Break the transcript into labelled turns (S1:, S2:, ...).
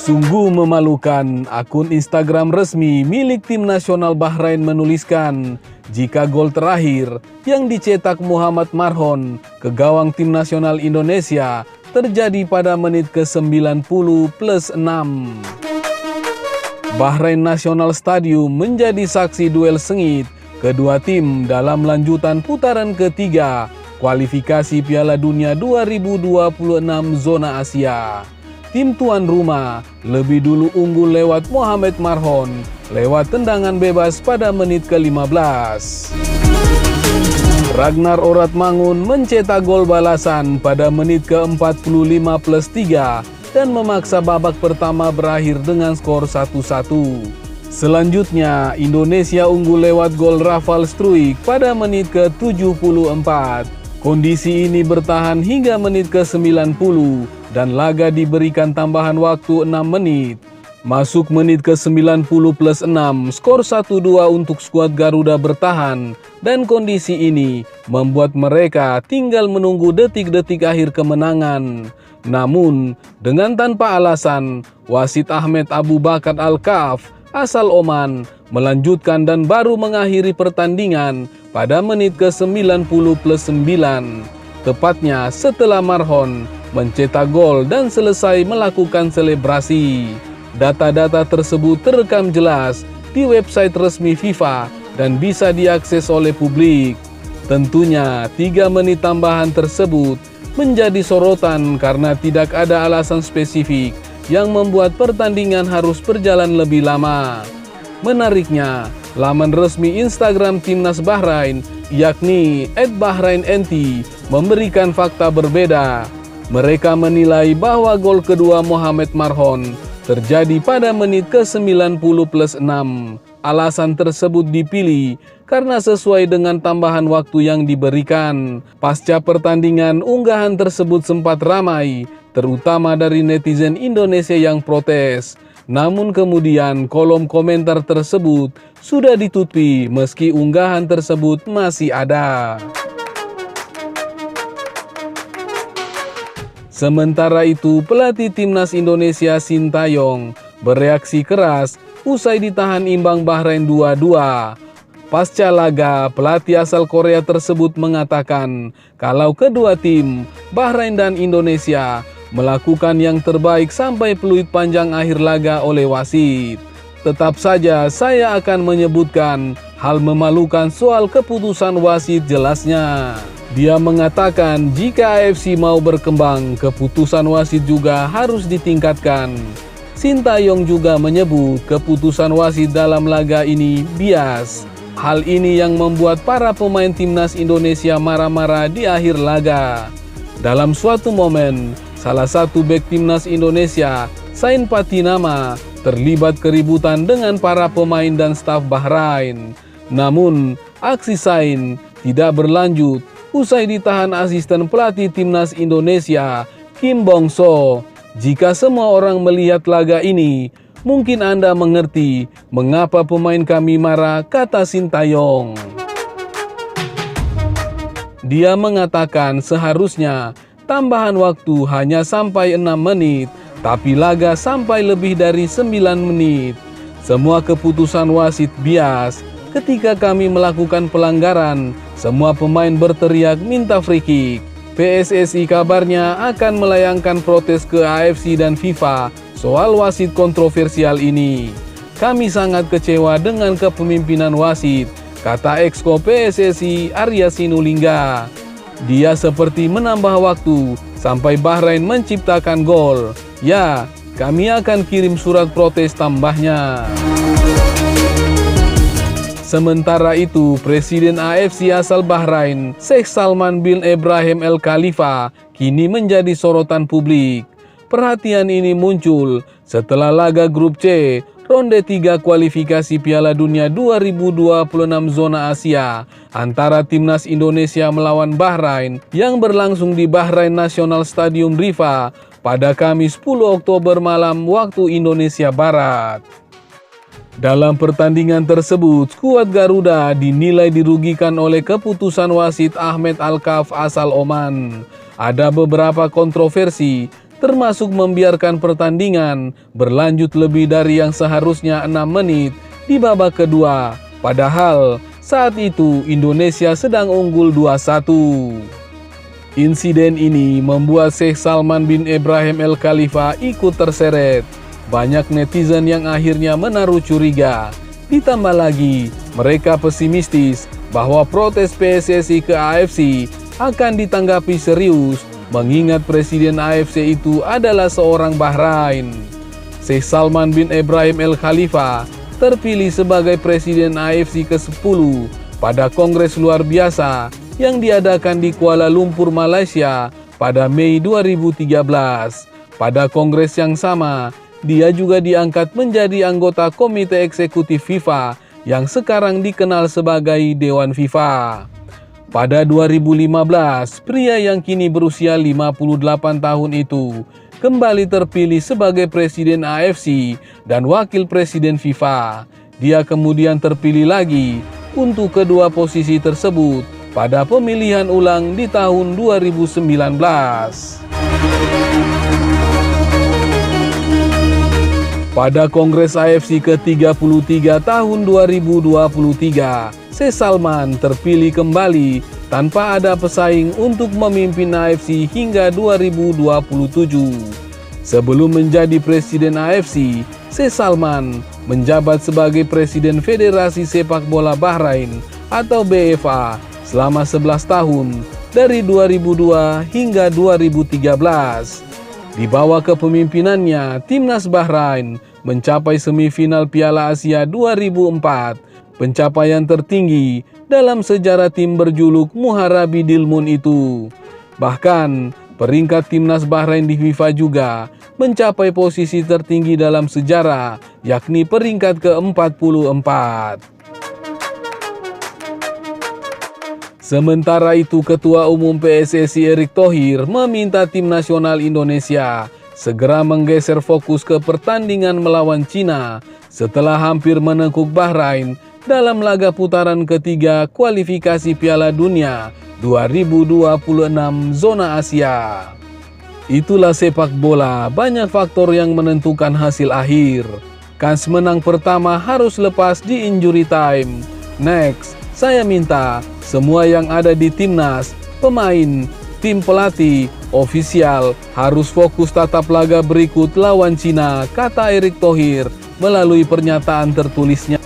S1: Sungguh memalukan, akun Instagram resmi milik tim nasional Bahrain menuliskan jika gol terakhir yang dicetak Muhammad Marhon ke gawang tim nasional Indonesia terjadi pada menit ke-90 plus 6. Bahrain National Stadium menjadi saksi duel sengit kedua tim dalam lanjutan putaran ketiga kualifikasi Piala Dunia 2026 zona Asia. Tim tuan rumah lebih dulu unggul lewat Mohamed Marhon lewat tendangan bebas pada menit ke-15. Ragnar Oratmangun mencetak gol balasan pada menit ke-45 plus 3 dan memaksa babak pertama berakhir dengan skor 1-1. Selanjutnya, Indonesia unggul lewat gol Rafal Struijk pada menit ke-74. Kondisi ini bertahan hingga menit ke-90 dan laga diberikan tambahan waktu 6 menit. Masuk menit ke-90 plus 6, skor 1-2 untuk skuad Garuda bertahan dan kondisi ini membuat mereka tinggal menunggu detik-detik akhir kemenangan. Namun, dengan tanpa alasan, wasit Ahmed Abu Bakar Al-Kaf asal Oman melanjutkan dan baru mengakhiri pertandingan pada menit ke-90 plus 9. Tepatnya setelah Marhon mencetak gol dan selesai melakukan selebrasi. Data-data tersebut terekam jelas di website resmi FIFA dan bisa diakses oleh publik. Tentunya 3 menit tambahan tersebut menjadi sorotan karena tidak ada alasan spesifik yang membuat pertandingan harus berjalan lebih lama. Menariknya, laman resmi Instagram Timnas Bahrain yakni @BahrainNT memberikan fakta berbeda. Mereka menilai bahwa gol kedua Mohamed Marhon terjadi pada menit ke-90 plus 6. Alasan tersebut dipilih karena sesuai dengan tambahan waktu yang diberikan. Pasca pertandingan, unggahan tersebut sempat ramai, terutama dari netizen Indonesia yang protes. Namun kemudian kolom komentar tersebut sudah ditutupi meski unggahan tersebut masih ada. Sementara itu, pelatih timnas Indonesia Sintayong bereaksi keras usai ditahan imbang Bahrain 2-2. Pasca laga, pelatih asal Korea tersebut mengatakan kalau kedua tim, Bahrain dan Indonesia, melakukan yang terbaik sampai peluit panjang akhir laga oleh wasit. Tetap saja saya akan menyebutkan hal memalukan soal keputusan wasit, jelasnya. Dia mengatakan jika AFC mau berkembang, keputusan wasit juga harus ditingkatkan. Sintayong juga menyebut keputusan wasit dalam laga ini bias. Hal ini yang membuat para pemain timnas Indonesia marah-marah di akhir laga. Dalam suatu momen, salah satu bek timnas Indonesia, Sain Patinama, terlibat keributan dengan para pemain dan staf Bahrain. Namun, aksi Sain tidak berlanjut usai ditahan asisten pelatih timnas Indonesia, Kim Bong-so. Jika semua orang melihat laga ini, mungkin Anda mengerti mengapa pemain kami marah, kata Sintayong. Dia mengatakan seharusnya tambahan waktu hanya sampai 6 menit, tapi laga sampai lebih dari 9 menit. Semua keputusan wasit bias. Ketika kami melakukan pelanggaran, semua pemain berteriak minta free kick. PSSI kabarnya akan melayangkan protes ke AFC dan FIFA soal wasit kontroversial ini. Kami sangat kecewa dengan kepemimpinan wasit, kata Exco PSSI Arya Sinulinga. Dia seperti menambah waktu sampai Bahrain menciptakan gol. Ya, kami akan kirim surat protes, tambahnya. Sementara itu, Presiden AFC asal Bahrain, Sheikh Salman bin Ibrahim Al Khalifa, kini menjadi sorotan publik. Perhatian ini muncul setelah laga grup C, ronde 3 kualifikasi Piala Dunia 2026 zona Asia antara timnas Indonesia melawan Bahrain yang berlangsung di Bahrain National Stadium Rifa pada Kamis 10 Oktober malam waktu Indonesia Barat. Dalam pertandingan tersebut, skuad Garuda dinilai dirugikan oleh keputusan wasit Ahmed Al-Kaf asal Oman. Ada beberapa kontroversi termasuk membiarkan pertandingan berlanjut lebih dari yang seharusnya 6 menit di babak kedua. Padahal saat itu Indonesia sedang unggul 2-1. Insiden ini membuat Sheikh Salman bin Ibrahim Al Khalifa ikut terseret. Banyak netizen yang akhirnya menaruh curiga. Ditambah lagi, mereka pesimistis bahwa protes PSSI ke AFC akan ditanggapi serius, mengingat Presiden AFC itu adalah seorang Bahrain. Sheikh Salman bin Ibrahim Al Khalifa terpilih sebagai Presiden AFC ke-10 pada Kongres Luar Biasa yang diadakan di Kuala Lumpur, Malaysia pada Mei 2013. Pada kongres yang sama, dia juga diangkat menjadi anggota Komite Eksekutif FIFA yang sekarang dikenal sebagai Dewan FIFA. Pada 2015, pria yang kini berusia 58 tahun itu kembali terpilih sebagai Presiden AFC dan Wakil Presiden FIFA. Dia kemudian terpilih lagi untuk kedua posisi tersebut pada pemilihan ulang di tahun 2019. Pada Kongres AFC ke-33 tahun 2023, Sheikh Salman terpilih kembali tanpa ada pesaing untuk memimpin AFC hingga 2027. Sebelum menjadi Presiden AFC, Sheikh Salman menjabat sebagai Presiden Federasi Sepak Bola Bahrain atau BFA selama 11 tahun dari 2002 hingga 2013. Di bawah kepemimpinannya, Timnas Bahrain mencapai semifinal Piala Asia 2004, pencapaian tertinggi dalam sejarah tim berjuluk Muharabi Dilmun itu. Bahkan, peringkat Timnas Bahrain di FIFA juga mencapai posisi tertinggi dalam sejarah, yakni peringkat ke-44. Sementara itu, Ketua Umum PSSI Erick Thohir meminta tim nasional Indonesia segera menggeser fokus ke pertandingan melawan Cina setelah hampir menekuk Bahrain dalam laga putaran ketiga kualifikasi Piala Dunia 2026 zona Asia. Itulah sepak bola, banyak faktor yang menentukan hasil akhir. Kans menang pertama harus lepas di injury time. Next, saya minta semua yang ada di timnas, pemain, tim pelatih, ofisial harus fokus tatap laga berikut lawan Cina, kata Erick Thohir melalui pernyataan tertulisnya.